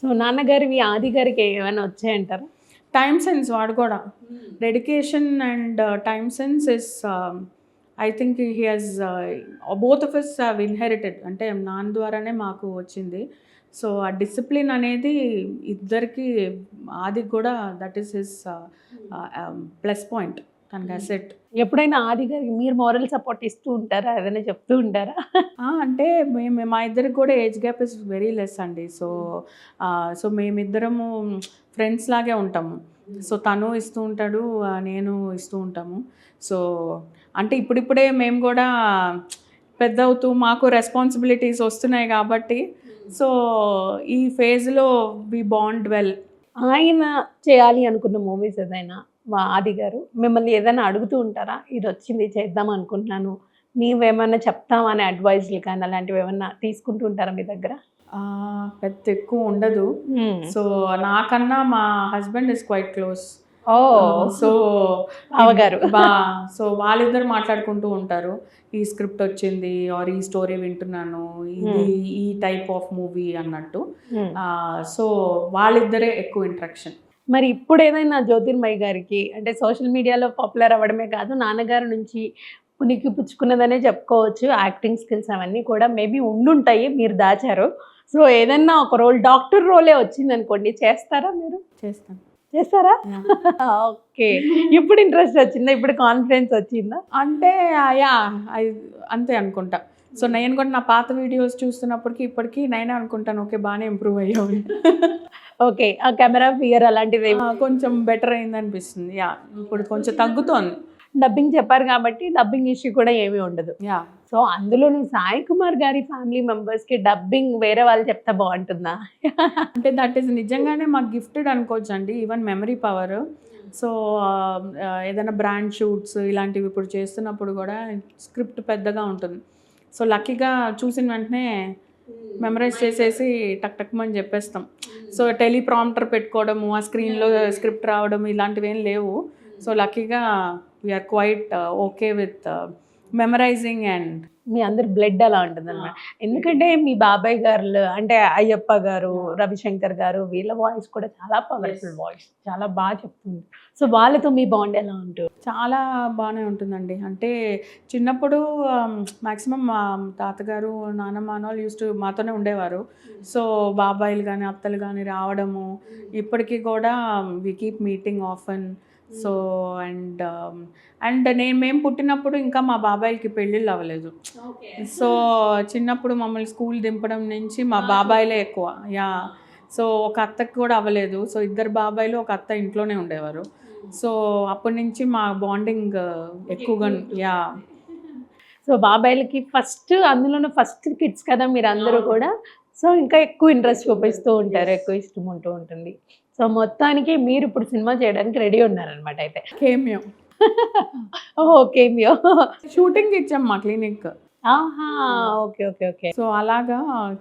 So నాన్నగారివి ఆది గారికి ఏమైనా వచ్చాయంటారా? టైమ్ సెన్స్ వాడు కూడా dedication and time sense is I think he has both of us have inherited, అంటే నాన్న ద్వారానే మాకు వచ్చింది. సో ఆ డిసిప్లిన్ అనేది ఇద్దరికి, ఆదికి కూడా that is his plus point, తనకి అసెట్. ఎప్పుడైనా ఆది గారికి మీరు మోరల్ సపోర్ట్ ఇస్తూ ఉంటారా? ఏదైనా చెప్తూ ఉంటారా? అంటే మా ఇద్దరికి కూడా age gap is very less అండి. సో మేమిద్దరము ఫ్రెండ్స్ లాగే ఉంటాము. సో తను ఇస్తూ ఉంటాడు, నేను ఇస్తూ ఉంటాము. సో అంటే ఇప్పుడిప్పుడే మేము కూడా పెద్ద అవుతూ మాకు రెస్పాన్సిబిలిటీస్ వస్తున్నాయి కాబట్టి, సో ఈ ఫేజ్లో వి బాండ్ వెల్. ఆయన చేయాలి అనుకున్న మూవీస్ ఏదైనా ఆది గారు మిమ్మల్ని ఏదైనా అడుగుతూ ఉంటారా? ఇది వచ్చింది చేద్దాం అనుకుంటున్నాను, నీవేమన్నా చెప్తాం అనే అడ్వైజ్లు కానీ అలాంటివి ఏమన్నా తీసుకుంటూ ఉంటారా మీ దగ్గర? పెద్ద ఎక్కువ ఉండదు. సో నాకన్నా మా husband is quite close. So అవగారు సో వాళ్ళిద్దరు మాట్లాడుకుంటూ ఉంటారు, ఈ స్క్రిప్ట్ వచ్చింది ఆర్ ఈ స్టోరీ వింటున్నాను, ఇది ఈ టైప్ ఆఫ్ మూవీ అన్నట్టు. సో వాళ్ళిద్దరే ఎక్కువ ఇంట్రాక్షన్. మరి ఇప్పుడు ఏదైనా జ్యోతిర్మయి గారికి అంటే సోషల్ మీడియాలో పాపులర్ అవ్వడమే కాదు, నాన్నగారి నుంచి పునికి పుచ్చుకున్నదనే చెప్పుకోవచ్చు. యాక్టింగ్ స్కిల్స్ అవన్నీ కూడా మేబీ ఉండుంటాయి, మీరు దాచారు. సో ఏదన్నా ఒక రోల్, డాక్టర్ రోలే వచ్చింది అనుకోండి, చేస్తారా మీరు? చేస్తాను. చేస్తారా? ఓకే. ఇప్పుడు ఇంట్రెస్ట్ వచ్చిందా? ఇప్పుడు కాన్ఫిడెన్స్ వచ్చిందా? అంటే యా అంతే అనుకుంటా. సో నేను కూడా నా పాత వీడియోస్ చూస్తున్నప్పటికీ ఇప్పటికీ నేనే అనుకుంటాను, ఓకే బాగానే ఇంప్రూవ్ అయ్యావు. ఓకే. ఆ కెమెరా ఫియర్ అలాంటిది కొంచెం బెటర్ అయింది అనిపిస్తుంది. యా ఇప్పుడు కొంచెం తగ్గుతోంది. డబ్బింగ్ చెప్పారు కాబట్టి డబ్బింగ్ ఇష్యూ కూడా ఏమీ ఉండదు. యా. సో అందులోని సాయి కుమార్ గారి ఫ్యామిలీ మెంబర్స్కి డబ్బింగ్ వేరే వాళ్ళు చెప్తే బాగుంటుందా? అంటే దట్ ఈస్ నిజంగానే మాకు గిఫ్టెడ్ అనుకోవచ్చు అండి, ఈవెన్ మెమరీ పవర్. సో ఏదైనా బ్రాండ్ షూట్స్ ఇలాంటివి ఇప్పుడు చేస్తున్నప్పుడు కూడా స్క్రిప్ట్ పెద్దగా ఉంటుంది. సో లక్కీగా చూసిన వెంటనే మెమరైజ్ చేసేసి టక్ టక్ అని చెప్పేస్తాం. సో టెలిప్రాంప్టర్ పెట్టుకోవడము, ఆ స్క్రీన్లో స్క్రిప్ట్ రావడం ఇలాంటివి ఏం లేవు. సో లక్కీగా we are quite okay with memorizing. And మీ అందరి బ్లడ్ అలా ఉంటుంది అనమాట. ఎందుకంటే మీ బాబాయ్ గారు అంటే అయ్యప్ప గారు, రవిశంకర్ గారు, వీళ్ళ వాయిస్ కూడా చాలా పవర్ఫుల్ వాయిస్, చాలా బాగా చెప్తుంది. సో వాళ్ళతో మీ బాండ్ ఎలా ఉంటుంది? చాలా బాగానే ఉంటుందండి. అంటే చిన్నప్పుడు మ్యాక్సిమం మా తాతగారు, నాన్నమ్మ వాళ్ళు యూస్ టు మాతోనే ఉండేవారు. సో బాబాయిలు కానీ అత్తలు కానీ రావడము ఇప్పటికీ కూడా we keep meeting often. So and మేము పుట్టినప్పుడు ఇంకా మా బాబాయిలకి పెళ్ళిళ్ళు అవ్వలేదు. సో చిన్నప్పుడు మమ్మల్ని స్కూల్ దింపడం నుంచి మా బాబాయిలే ఎక్కువ. యా. సో ఒక అత్తకి కూడా అవ్వలేదు. సో ఇద్దరు బాబాయిలు, ఒక అత్త ఇంట్లోనే ఉండేవారు. సో అప్పటి నుంచి మా బాండింగ్ ఎక్కువగా. యా. సో బాబాయిలకి ఫస్ట్, అందులోనూ ఫస్ట్ కిడ్స్ కదా మీరు అందరూ కూడా, సో ఇంకా ఎక్కువ ఇంట్రెస్ట్ చూపిస్తూ ఉంటారు, ఎక్కువ ఇష్టం ఉంటూ ఉంటుంది. సో మొత్తానికి మీరు ఇప్పుడు సినిమా చేయడానికి రెడీ ఉన్నారనమాట అయితే. కేమియో. కేమియో షూటింగ్ ఇచ్చాం మా క్లినిక్. ఆహా, ఓకే ఓకే ఓకే. సో అలాగా